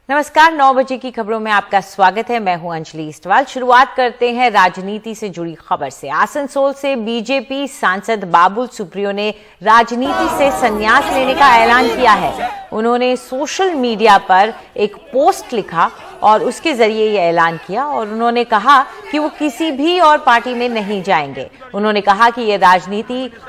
नमस्कार, 9 बजे की खबरों में आपका स्वागत है। मैं हूं अंजलि इस्टवाल। शुरुआत करते हैं राजनीति से जुड़ी खबर से। आसनसोल से बीजेपी सांसद बाबुल सुप्रियो ने राजनीति से संन्यास लेने का ऐलान किया है। उन्होंने सोशल मीडिया पर एक पोस्ट लिखा और उसके जरिए ये ऐलान किया और उन्होंने कहा कि वो किसी भी और पार्टी में नहीं जाएंगे। उन्होंने कहा कि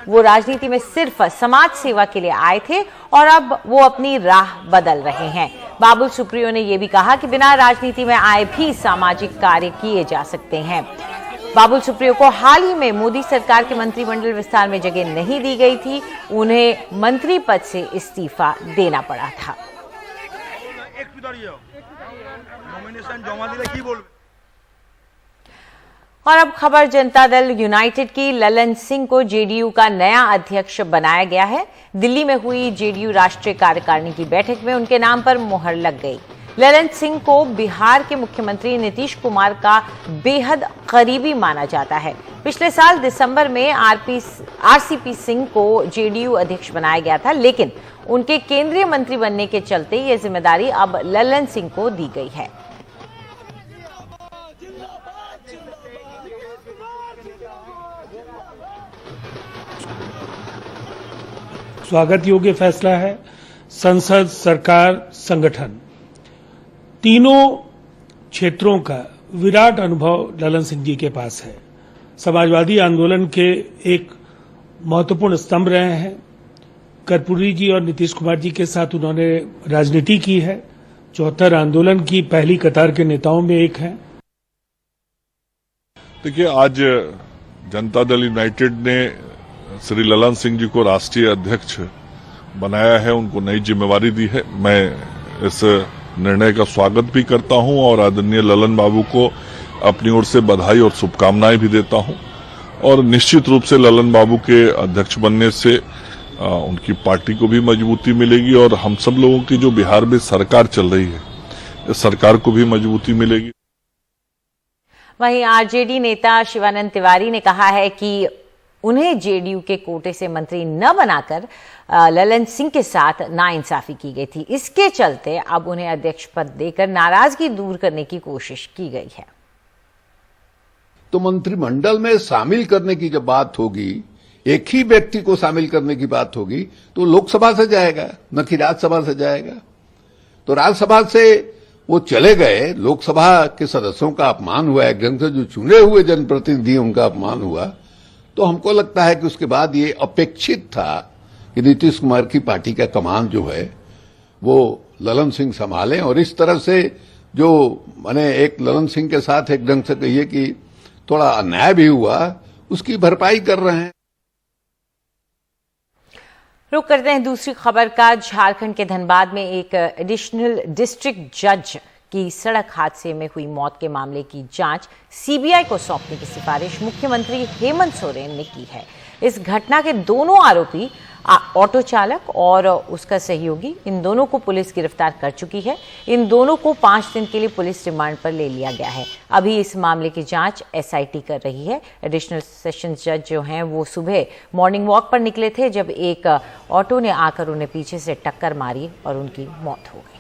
वो राजनीति में सिर्फ समाज सेवा के लिए आए थे और अब वो अपनी राह बदल रहे हैं। बाबुल सुप्रियो ने यह भी कहा कि बिना राजनीति में आए भी सामाजिक कार्य किए जा सकते हैं। बाबुल सुप्रियो को हाल ही में मोदी सरकार के मंत्रिमंडल विस्तार में जगह नहीं दी गई थी। उन्हें मंत्री पद से इस्तीफा देना पड़ा था। और अब खबर जनता दल यूनाइटेड की। ललन सिंह को जेडीयू का नया अध्यक्ष बनाया गया है। दिल्ली में हुई जेडीयू राष्ट्रीय कार्यकारिणी की बैठक में उनके नाम पर मुहर लग गई। ललन सिंह को बिहार के मुख्यमंत्री नीतीश कुमार का बेहद करीबी माना जाता है। पिछले साल दिसंबर में आरसीपी सिंह को जेडीयू अध्यक्ष बनाया गया था, लेकिन उनके केंद्रीय मंत्री बनने के चलते ये जिम्मेदारी अब ललन सिंह को दी गई है। स्वागत योग्य फैसला है। संसद, सरकार, संगठन तीनों क्षेत्रों का विराट अनुभव ललन सिंह जी के पास है। समाजवादी आंदोलन के एक महत्वपूर्ण स्तंभ रहे हैं। कर्पूरी जी और नीतीश कुमार जी के साथ उन्होंने राजनीति की है। 74 आंदोलन की पहली कतार के नेताओं में एक हैं। देखिए, आज जनता दल यूनाइटेड ने श्री ललन सिंह जी को राष्ट्रीय अध्यक्ष बनाया है, उनको नई जिम्मेवारी दी है। मैं इस निर्णय का स्वागत भी करता हूं और आदरणीय ललन बाबू को अपनी ओर से बधाई और शुभकामनाएं भी देता हूं। और निश्चित रूप से ललन बाबू के अध्यक्ष बनने से उनकी पार्टी को भी मजबूती मिलेगी और हम सब लोगों की जो बिहार में सरकार चल रही है, इस सरकार को भी मजबूती मिलेगी। वहीं आरजेडी नेता शिवानंद तिवारी ने कहा है कि उन्हें जेडीयू के कोटे से मंत्री न बनाकर ललन सिंह के साथ नाइंसाफी की गई थी। इसके चलते अब उन्हें अध्यक्ष पद देकर नाराजगी दूर करने की कोशिश की गई है। तो मंत्रिमंडल में शामिल करने की जब बात होगी, एक ही व्यक्ति को शामिल करने की बात होगी, तो लोकसभा से जाएगा, न कि राज्यसभा से जाएगा। तो राज्यसभा से वो चले गए, लोकसभा के सदस्यों का अपमान हुआ, एक ढंग से जो चुने हुए जनप्रतिनिधि उनका अपमान हुआ। तो हमको लगता है कि उसके बाद ये अपेक्षित था कि नीतीश कुमार की पार्टी का कमान जो है वो ललन सिंह संभालें, और इस तरह से जो मैंने एक ललन सिंह के साथ एक ढंग से कहिए कि थोड़ा अन्याय भी हुआ, उसकी भरपाई कर रहे हैं। रुक करते हैं दूसरी खबर का। झारखंड के धनबाद में एक एडिशनल डिस्ट्रिक्ट जज की सड़क हादसे में हुई मौत के मामले की जांच सीबीआई को सौंपने की सिफारिश मुख्यमंत्री हेमंत सोरेन ने की है। इस घटना के दोनों आरोपी ऑटो चालक और उसका सहयोगी, इन दोनों को पुलिस गिरफ्तार कर चुकी है। इन दोनों को 5 दिन के लिए पुलिस रिमांड पर ले लिया गया है। अभी इस मामले की जांच एसआईटी कर रही है। एडिशनल सेशंस जज जो हैं वो सुबह मॉर्निंग वॉक पर निकले थे जब एक ऑटो ने आकर उन्हें पीछे से टक्कर मारी और उनकी मौत हो गई।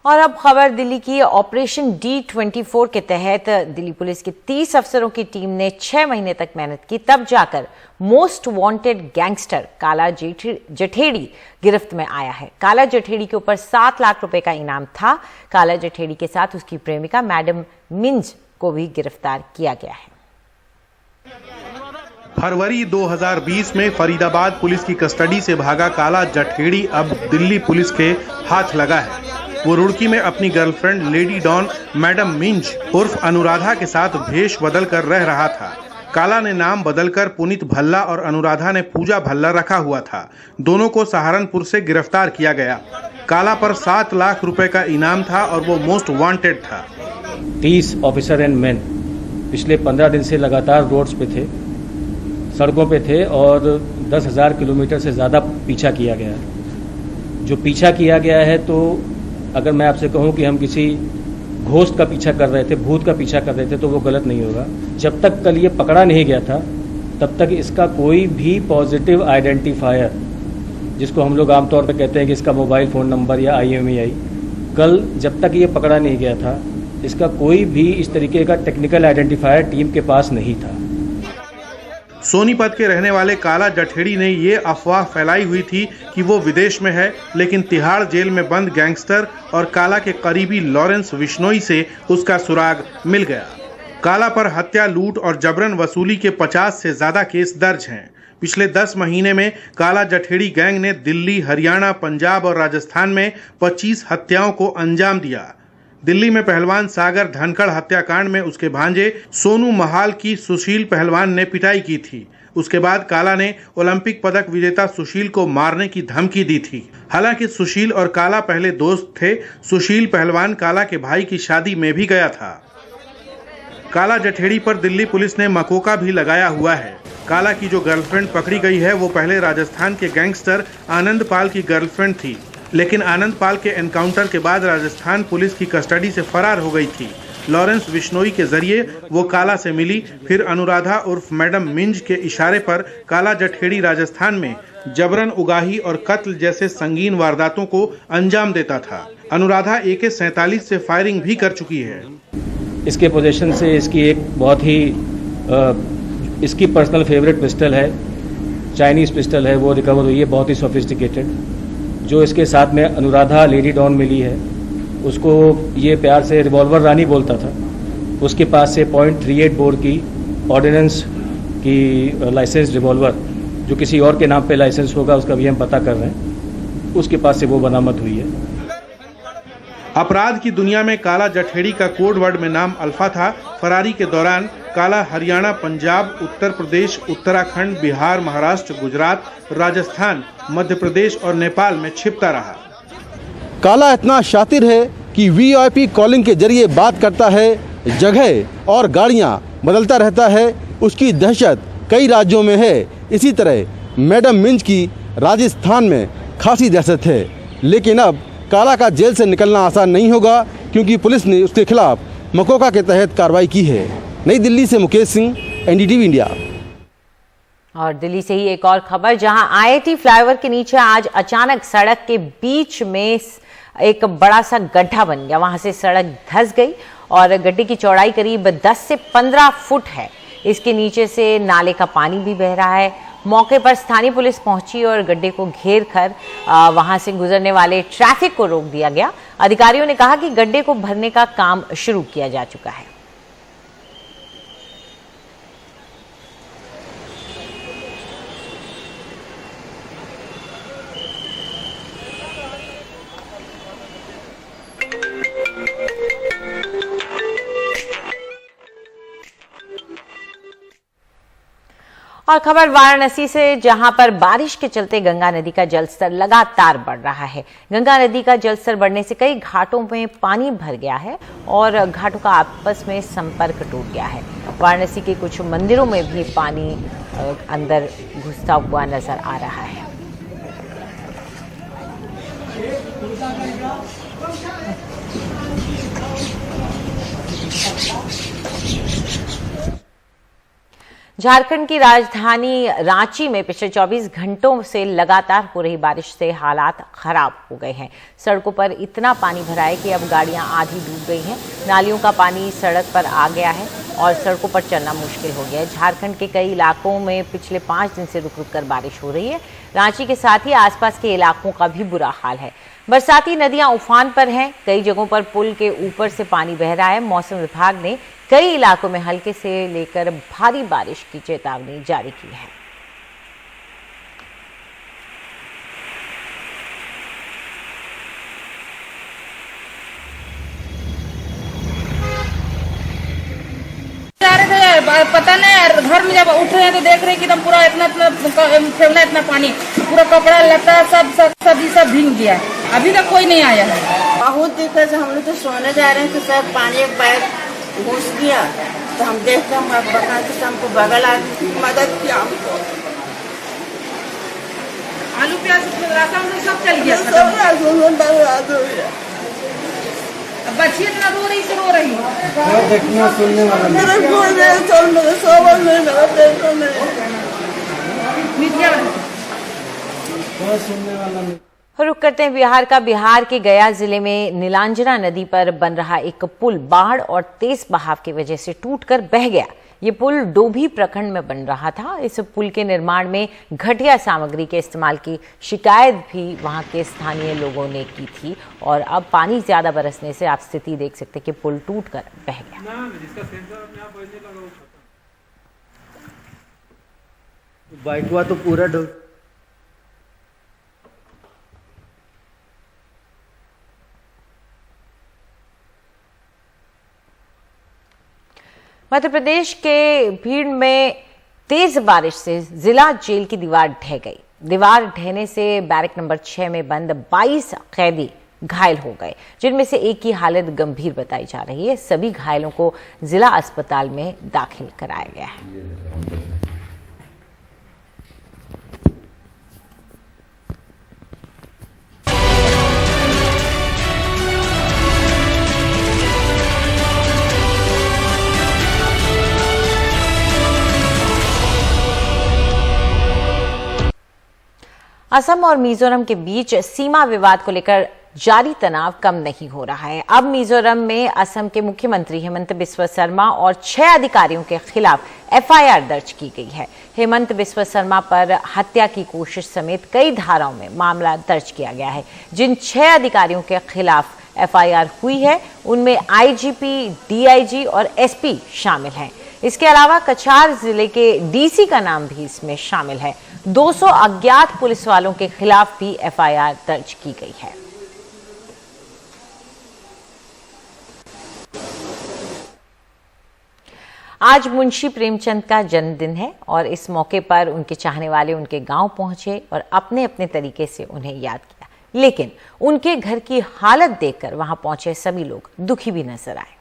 और अब खबर दिल्ली की। ऑपरेशन D24 के तहत दिल्ली पुलिस के 30 अफसरों की टीम ने 6 महीने तक मेहनत की, तब जाकर मोस्ट वांटेड गैंगस्टर काला जठेड़ी गिरफ्त में आया है। काला जठेड़ी के ऊपर 7 लाख रुपए का इनाम था। काला जठेड़ी के साथ उसकी प्रेमिका मैडम मिंज को भी गिरफ्तार किया गया है। फरवरी 2020 में फरीदाबाद पुलिस की कस्टडी से भागा काला जठेड़ी अब दिल्ली पुलिस के हाथ लगा है। वो रुड़की में अपनी girlfriend lady don madam Minz उर्फ अनुराधा के साथ भेष बदल कर रह रहा था। काला ने नाम बदलकर पुनीत भल्ला और अनुराधा ने पूजा भल्ला रखा हुआ था। दोनों को सहारनपुर से गिरफ्तार किया गया। काला पर 7 लाख रुपए का इनाम था और वो मोस्ट वांटेड था। 30 ऑफिसर एंड मैन पिछले 15 दिन से लगातार रोड्स पे थे, सड़कों पे थे और 10,000 किलोमीटर से ज़्यादा पीछा किया गया है। जो पीछा किया गया है, तो अगर मैं आपसे कहूं कि हम किसी घोस्ट का पीछा कर रहे थे, भूत का पीछा कर रहे थे, तो वो गलत नहीं होगा। जब तक कल ये पकड़ा नहीं गया था तब तक इसका कोई भी पॉजिटिव आइडेंटिफायर, जिसको हम लोग आमतौर पर कहते हैं कि इसका मोबाइल फ़ोन नंबर या IMEI, कल जब तक ये पकड़ा नहीं गया था इसका कोई भी इस तरीके का टेक्निकल आइडेंटिफायर टीम के पास नहीं था। सोनीपत के रहने वाले काला जठेड़ी ने ये अफवाह फैलाई हुई थी कि वो विदेश में है, लेकिन तिहाड़ जेल में बंद गैंगस्टर और काला के करीबी लॉरेंस बिश्नोई से उसका सुराग मिल गया। काला पर हत्या, लूट और जबरन वसूली के 50 से ज्यादा केस दर्ज हैं। पिछले 10 महीने में काला जठेड़ी गैंग ने दिल्ली, हरियाणा, पंजाब और राजस्थान में 25 हत्याओं को अंजाम दिया। दिल्ली में पहलवान सागर धनखड़ हत्याकांड में उसके भांजे सोनू महाल की सुशील पहलवान ने पिटाई की थी। उसके बाद काला ने ओलंपिक पदक विजेता सुशील को मारने की धमकी दी थी। हालांकि सुशील और काला पहले दोस्त थे। सुशील पहलवान काला के भाई की शादी में भी गया था। काला जठेड़ी पर दिल्ली पुलिस ने मकोका भी लगाया हुआ है। काला की जो गर्लफ्रेंड पकड़ी गई है वो पहले राजस्थान के गैंगस्टर आनंद पाल की गर्लफ्रेंड थी, लेकिन आनंद पाल के एनकाउंटर के बाद राजस्थान पुलिस की कस्टडी से फरार हो गई थी। लॉरेंस बिश्नोई के जरिए वो काला से मिली, फिर अनुराधा उर्फ मैडम मिंज के इशारे पर काला जठेड़ी राजस्थान में जबरन उगाही और कत्ल जैसे संगीन वारदातों को अंजाम देता था। अनुराधा AK-47 से फायरिंग भी कर चुकी है। इसके पोजीशन से इसकी एक बहुत ही इसकी पर्सनल फेवरेट पिस्टल है, चाइनीज़ पिस्टल है, वो रिकवर हुई है, बहुत ही सोफिस्टिकेटेड। जो इसके साथ में अनुराधा लेडी डॉन मिली है, उसको ये प्यार से रिवॉल्वर रानी बोलता था। उसके पास से .38 बोर की ऑर्डिनेंस की लाइसेंस रिवॉल्वर, जो किसी और के नाम पे लाइसेंस होगा उसका भी हम पता कर रहे हैं, उसके पास से वो बरामद हुई है। अपराध की दुनिया में काला जठेड़ी का कोड वर्ड में नाम अल्फा था। फरारी के दौरान काला हरियाणा, पंजाब, उत्तर प्रदेश, उत्तराखंड, बिहार, महाराष्ट्र, गुजरात, राजस्थान, मध्य प्रदेश और नेपाल में छिपता रहा। काला इतना शातिर है कि VIP कॉलिंग के जरिए बात करता है, जगह और गाड़ियां बदलता रहता है। उसकी दहशत कई राज्यों में है। इसी तरह मैडम मिंज की राजस्थान में खासी दहशत है। लेकिन अब काला का जेल से निकलना आसान नहीं होगा, क्योंकि पुलिस ने उसके खिलाफ मकोका के तहत कार्रवाई की है। नई दिल्ली से मुकेश सिंह, NDTV इंडिया। और दिल्ली से ही एक और खबर, जहां IIT फ्लाईओवर के नीचे आज अचानक सड़क के बीच में एक बड़ा सा गड्ढा बन गया। वहां से सड़क धंस गई और गड्ढे की चौड़ाई करीब 10 से 15 फुट है। इसके नीचे से नाले का पानी भी बह रहा है। मौके पर स्थानीय पुलिस पहुंची और गड्ढे को घेर कर वहां से गुजरने वाले ट्रैफिक को रोक दिया गया। अधिकारियों ने कहा कि गड्ढे को भरने का काम शुरू किया जा चुका है। और खबर वाराणसी से, जहां पर बारिश के चलते गंगा नदी का जलस्तर लगातार बढ़ रहा है। गंगा नदी का जलस्तर बढ़ने से कई घाटों में पानी भर गया है और घाटों का आपस में संपर्क टूट गया है। वाराणसी के कुछ मंदिरों में भी पानी अंदर घुसता हुआ नजर आ रहा है। झारखंड की राजधानी रांची में पिछले 24 घंटों से लगातार हो रही बारिश से हालात खराब हो गए हैं। सड़कों पर इतना पानी भरा है कि अब गाड़ियां आधी डूब गई हैं। नालियों का पानी सड़क पर आ गया है और सड़कों पर चलना मुश्किल हो गया है। झारखंड के कई इलाकों में पिछले 5 दिन से रुक रुक कर बारिश हो रही है। रांची के साथ ही आसपास के इलाकों का भी बुरा हाल है। बरसाती नदियां उफान पर हैं। कई जगहों पर पुल के ऊपर से पानी बह रहा है। मौसम विभाग ने कई इलाकों में हल्के से लेकर भारी बारिश की चेतावनी जारी की है। पता नहीं, घर में जब उठ रहे हैं तो देख रहे हैं कि एकदम पूरा इतना पानी, पूरा कपड़ा लता सब भीग गया। अभी तक कोई नहीं आया है। बहुत दिक्कत है। हम लोग तो सोने जा रहे हैं तो सब पानी एक बैग घुस गया, तो हम देखते हैं बता के हमको बगल आ मदद किया हमको। आलू प्याज राशन सब चल गया। अब बच्ची इतना रो रही से रो रही मेरा कोई नहीं चल, मेरे सामान नहीं, मेरा पैसा नहीं। रुक करते हैं बिहार का। बिहार के गया जिले में नीलांजना नदी पर बन रहा एक पुल बाढ़ और तेज बहाव की वजह से टूटकर बह गया। ये पुल डोभी प्रखंड में बन रहा था। इस पुल के निर्माण में घटिया सामग्री के इस्तेमाल की शिकायत भी वहां के स्थानीय लोगों ने की थी और अब पानी ज्यादा बरसने से आप स्थिति देख सकते हैं कि पुल टूटकर बह गया। बाइक हुआ तो पूरा डूब। मध्य प्रदेश के भीड़ में तेज बारिश से जिला जेल की दीवार ढह गई। दीवार ढहने से बैरक नंबर 6 में बंद 22 कैदी घायल हो गए, जिनमें से एक की हालत गंभीर बताई जा रही है। सभी घायलों को जिला अस्पताल में दाखिल कराया गया है। असम और मिजोरम के बीच सीमा विवाद को लेकर जारी तनाव कम नहीं हो रहा है। अब मिजोरम में असम के मुख्यमंत्री हेमंत बिस्वा शर्मा और 6 अधिकारियों के खिलाफ एफआईआर दर्ज की गई है। हेमंत बिस्वा शर्मा पर हत्या की कोशिश समेत कई धाराओं में मामला दर्ज किया गया है। जिन 6 अधिकारियों के खिलाफ एफआईआर हुई है उनमें आईजीपी, डीआईजी और एसपी शामिल हैं। इसके अलावा कछार जिले के डीसी का नाम भी इसमें शामिल है। 200 अज्ञात पुलिस वालों के खिलाफ भी एफआईआर दर्ज की गई है। आज मुंशी प्रेमचंद का जन्मदिन है और इस मौके पर उनके चाहने वाले उनके गांव पहुंचे और अपने अपने तरीके से उन्हें याद किया। लेकिन उनके घर की हालत देखकर वहां पहुंचे सभी लोग दुखी भी नजर आए।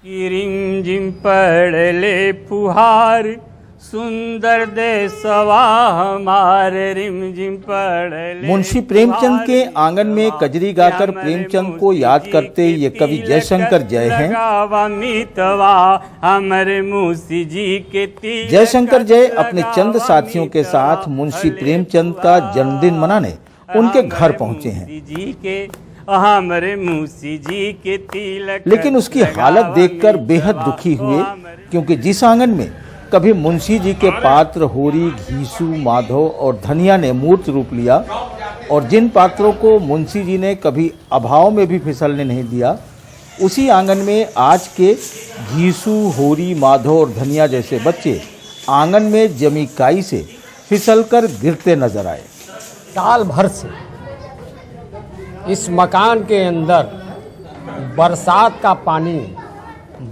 रिम जिम पड़ ले फुहार, सुंदर देशवा हमारे रिम जिम पड़ ले। मुंशी प्रेमचंद के आंगन में कजरी गाकर प्रेमचंद को याद करते ये कवि जयशंकर जय हैं। हमारे मुंशी जी के जयशंकर जय अपने चंद साथियों के साथ मुंशी प्रेमचंद का जन्मदिन मनाने उनके घर पहुंचे हैं। हमारे मुंशी जी के तिलक, लेकिन उसकी हालत देखकर बेहद दुखी हुए, क्योंकि जिस आंगन में कभी मुंशी जी के पात्र होरी, घीसू, माधव और धनिया ने मूर्त रूप लिया और जिन पात्रों को मुंशी जी ने कभी अभाव में भी फिसलने नहीं दिया, उसी आंगन में आज के घीसू, होरी, माधव और धनिया जैसे बच्चे आंगन में जमी काई से फिसलकर गिरते नजर आए। साल भर से इस मकान के अंदर बरसात का पानी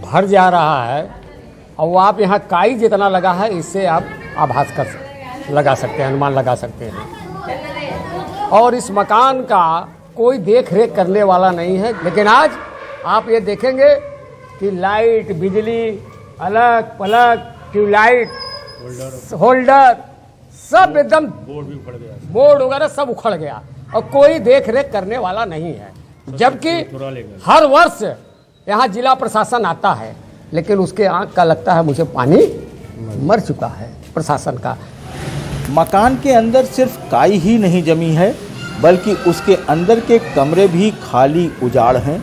भर जा रहा है और आप यहाँ काई जितना लगा है, इससे आप आभास लगा सकते हैं, अनुमान लगा सकते हैं। और इस मकान का कोई देख रेख करने वाला नहीं है। लेकिन आज आप ये देखेंगे कि लाइट, बिजली, अलग पलग, ट्यूबलाइट, होल्डर सब एकदम बोर्ड वगैरह सब उखड़ गया और कोई देख रेख करने वाला नहीं है। जबकि हर वर्ष यहाँ जिला प्रशासन आता है, लेकिन उसके आंख का लगता है मुझे पानी मर चुका है प्रशासन का। मकान के अंदर सिर्फ काई ही नहीं जमी है, बल्कि उसके अंदर के कमरे भी खाली उजाड़ हैं।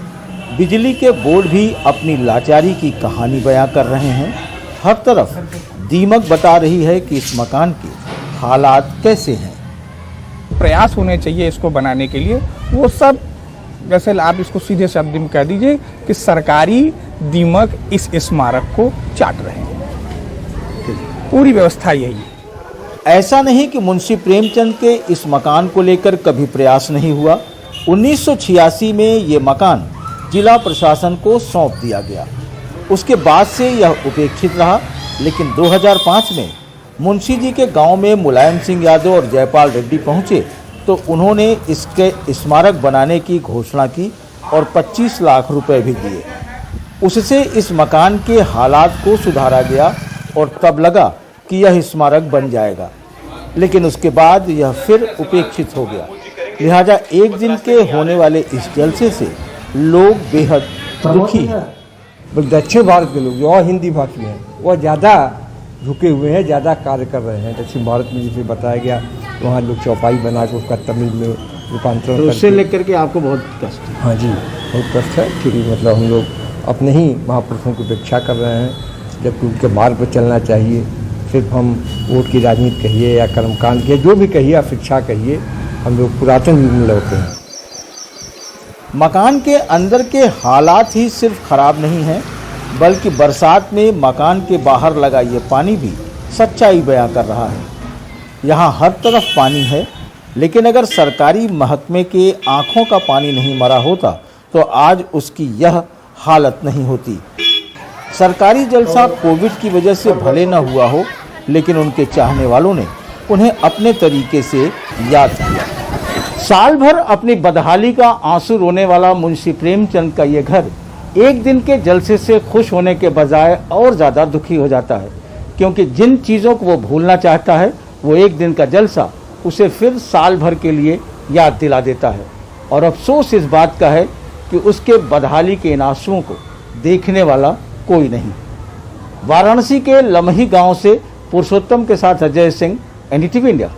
बिजली के बोर्ड भी अपनी लाचारी की कहानी बयां कर रहे हैं। हर तरफ दीमक बता रही है कि इस मकान के हालात कैसे हैं। प्रयास होने चाहिए इसको बनाने के लिए, वो सब जैसे आप इसको सीधे शब्द में कह दीजिए कि सरकारी दीमक इस स्मारक को चाट रहे हैं। पूरी व्यवस्था यही है। ऐसा नहीं कि मुंशी प्रेमचंद के इस मकान को लेकर कभी प्रयास नहीं हुआ। 1986 में ये मकान जिला प्रशासन को सौंप दिया गया। उसके बाद से यह उपेक्षित रहा, लेकिन 2005 में मुंशी जी के गांव में मुलायम सिंह यादव और जयपाल रेड्डी पहुंचे तो उन्होंने इसके स्मारक बनाने की घोषणा की और 25 लाख रुपए भी दिए। उससे इस मकान के हालात को सुधारा गया और तब लगा कि यह स्मारक बन जाएगा, लेकिन उसके बाद यह फिर उपेक्षित हो गया। लिहाजा एक दिन के होने वाले इस जलसे से लोग बेहद दुखी हैं। दक्षिण भारत के लोग जो और हिंदी भाषी हैं वो ज़्यादा झुके हुए हैं, ज़्यादा कार्य कर रहे हैं। दक्षिण भारत में जैसे बताया गया वहाँ लोग चौपाई बना के उसका तमिल में रूपांतरण तो उससे लेकर के आपको बहुत कष्ट है। हाँ जी, बहुत कष्ट है, क्योंकि मतलब हम लोग अपने ही महापुरुषों की उपेक्षा कर रहे हैं, जबकि उनके मार्ग पर चलना चाहिए। सिर्फ हम वोट की राजनीति कहिए या कर्मकांड कहिए, जो भी कहिए, या शिक्षा कहिए, हम लोग पुरातन युग में लौटे हैं। मकान के अंदर के हालात ही सिर्फ खराब नहीं हैं, बल्कि बरसात में मकान के बाहर लगा ये पानी भी सच्चाई बयां कर रहा है। यहाँ हर तरफ पानी है, लेकिन अगर सरकारी महकमे के आंखों का पानी नहीं मरा होता तो आज उसकी यह हालत नहीं होती। सरकारी जलसा कोविड की वजह से भले न हुआ हो, लेकिन उनके चाहने वालों ने उन्हें अपने तरीके से याद किया। साल भर अपनी बदहाली का आंसू रोने वाला मुंशी प्रेमचंद का ये घर एक दिन के जलसे से खुश होने के बजाय और ज़्यादा दुखी हो जाता है, क्योंकि जिन चीज़ों को वो भूलना चाहता है वो एक दिन का जलसा उसे फिर साल भर के लिए याद दिला देता है। और अफसोस इस बात का है कि उसके बदहाली के इन आंसुओं को देखने वाला कोई नहीं। वाराणसी के लमही गांव से पुरुषोत्तम के साथ अजय सिंह, NDTV इंडिया।